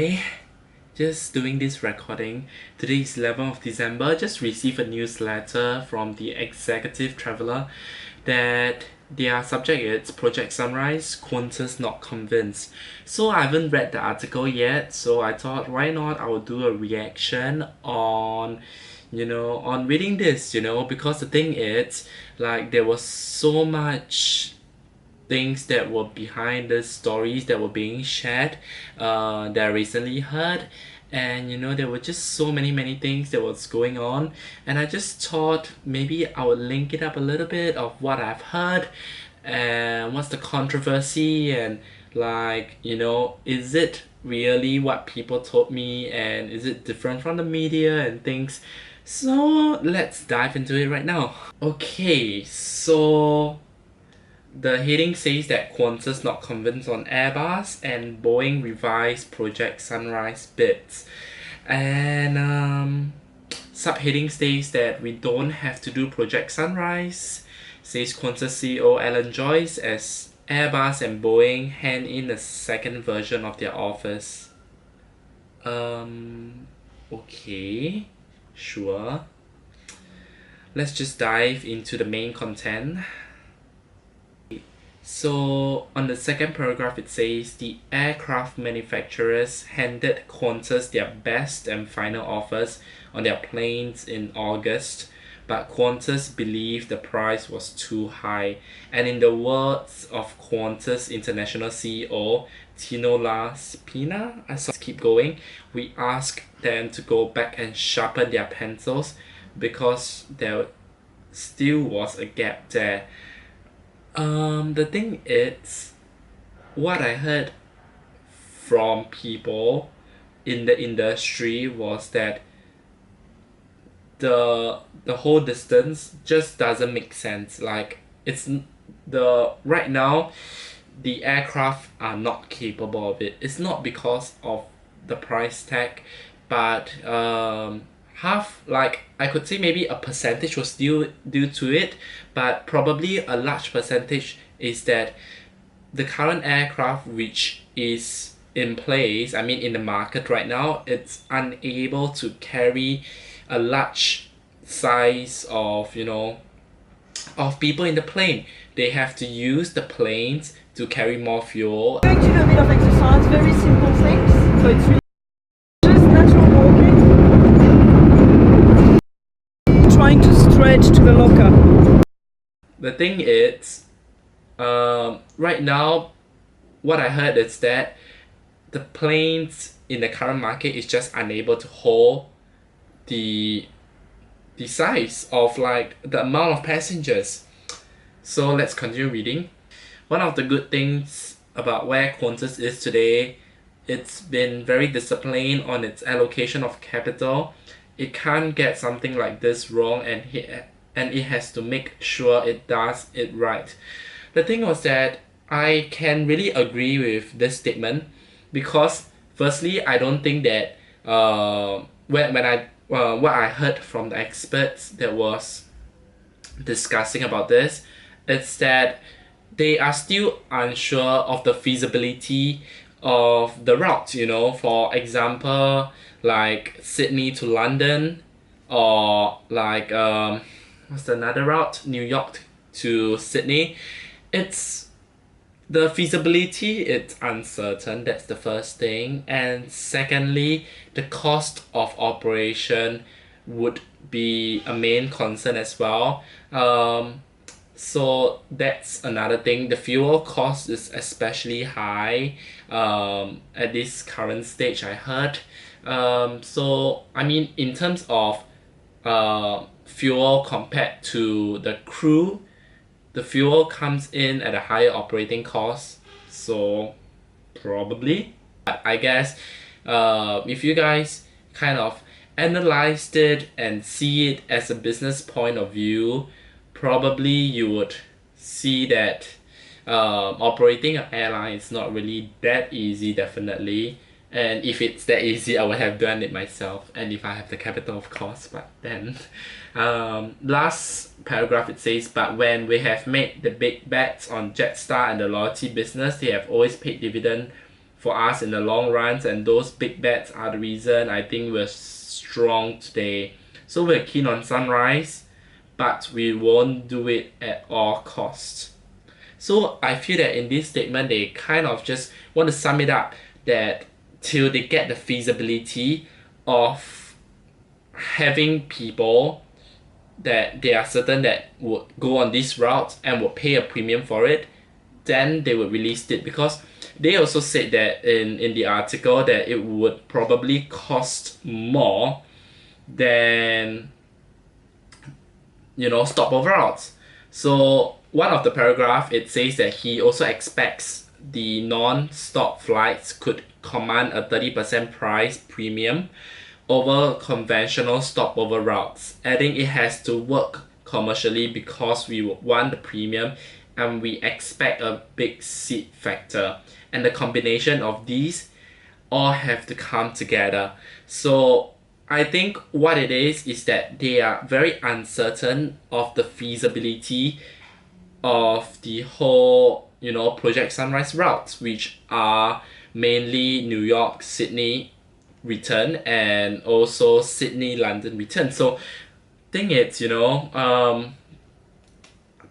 Hey, just doing this recording. Today is 11th of December. Just received a newsletter from the Executive Traveller that their subject is Project Sunrise, Qantas not convinced. So I haven't read the article yet, so I thought why not I will do a reaction on on reading this, because the thing is like there was so much things that were behind the stories that were being shared that I recently heard, and there were just so many things that was going on, and I just thought maybe I would link it up a little bit of what I've heard and what's the controversy, and is it really what people told me, and is it different from the media and things. So let's dive into it right now. Okay, so the heading says that Qantas not convinced on Airbus, and Boeing revised Project Sunrise bids. And subheading states that we don't have to do Project Sunrise, says Qantas CEO Alan Joyce, as Airbus and Boeing hand in a second version of their offers. Okay, sure. Let's just dive into the main content. So on the second paragraph it says the aircraft manufacturers handed Qantas their best and final offers on their planes in August, but Qantas believed the price was too high, and in the words of Qantas International CEO Tino La Spina, I saw keep going, we asked them to go back and sharpen their pencils because there still was a gap there. The thing is, what I heard from people in the industry was that the whole distance just doesn't make sense. Like the right now, the aircraft are not capable of it. It's not because of the price tag, but half, like I could say maybe a percentage was due to it, but probably a large percentage is that the current aircraft which is in place, I mean in the market right now, it's unable to carry a large size of of people in the plane. They have to use the planes to carry more fuel. I'm going to do a bit of exercise, very simple things. So it's really just natural walking. Trying to stretch to the locker. The thing is, right now, what I heard is that the planes in the current market is just unable to hold the size of like the amount of passengers. So let's continue reading. One of the good things about where Qantas is today, it's been very disciplined on its allocation of capital. It can't get something like this wrong, and it has to make sure it does it right. The thing was that I can really agree with this statement because firstly, I don't think that when I what I heard from the experts that was discussing about this, it's that they are still unsure of the feasibility of the route. For example, like Sydney to London, or like what's another route, New York to Sydney. It's the feasibility, it's uncertain. That's the first thing. And secondly, the cost of operation would be a main concern as well. So that's another thing. The fuel cost is especially high at this current stage, I heard. So I mean, in terms of fuel compared to the crew, the fuel comes in at a higher operating cost, so probably. But I guess if you guys kind of analyzed it and see it as a business point of view, probably you would see that operating an airline is not really that easy, definitely. And if it's that easy, I would have done it myself, and if I have the capital, of course. But then last paragraph it says, but when we have made the big bets on Jetstar and the loyalty business, they have always paid dividend for us in the long runs, and those big bets are the reason I think we're strong today. So we're keen on Sunrise, but we won't do it at all costs. So I feel that in this statement, they kind of just want to sum it up that till they get the feasibility of having people that they are certain that would go on this route and would pay a premium for it, then they would release it, because they also said that in the article that it would probably cost more than stopover routes. So one of the paragraph, it says that he also expects the non-stop flights could command a 30% price premium over conventional stopover routes, adding it has to work commercially because we want the premium and we expect a big seat factor, and the combination of these all have to come together. So I think what it is that they are very uncertain of the feasibility of the whole, Project Sunrise routes, which are mainly New York, Sydney return, and also Sydney, London return. So thing is,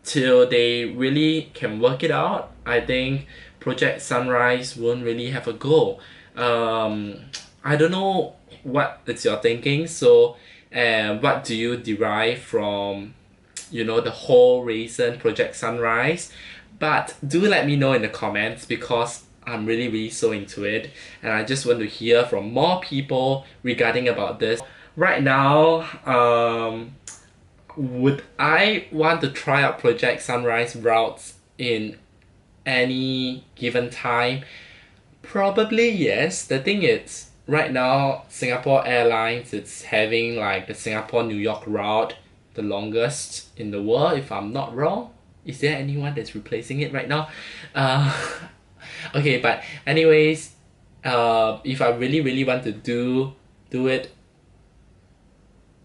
till they really can work it out, I think Project Sunrise won't really have a goal. I don't know what is your thinking. So, what do you derive from, the whole reason Project Sunrise? But do let me know in the comments, because I'm really, really so into it, and I just want to hear from more people regarding about this. Right now, would I want to try out Project Sunrise routes in any given time? Probably yes. The thing is, right now, Singapore Airlines is having like the Singapore New York route, the longest in the world, if I'm not wrong. Is there anyone that's replacing it right now? Uh, okay, but anyways, if I really, really want to do it,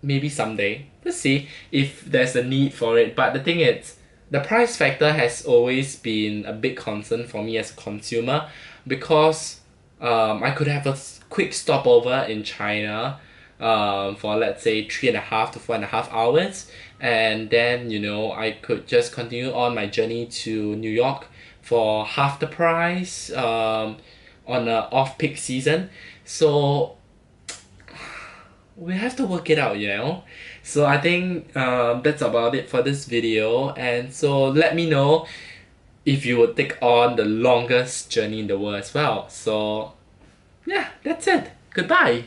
maybe someday. Let's see if there's a need for it. But the thing is, the price factor has always been a big concern for me as a consumer, because I could have a quick stopover in China for let's say 3.5 to 4.5 hours, and then I could just continue on my journey to New York for half the price on a off-peak season. So we have to work it out. So I think that's about it for this video, and so let me know if you would take on the longest journey in the world as well. So yeah, that's it. Goodbye.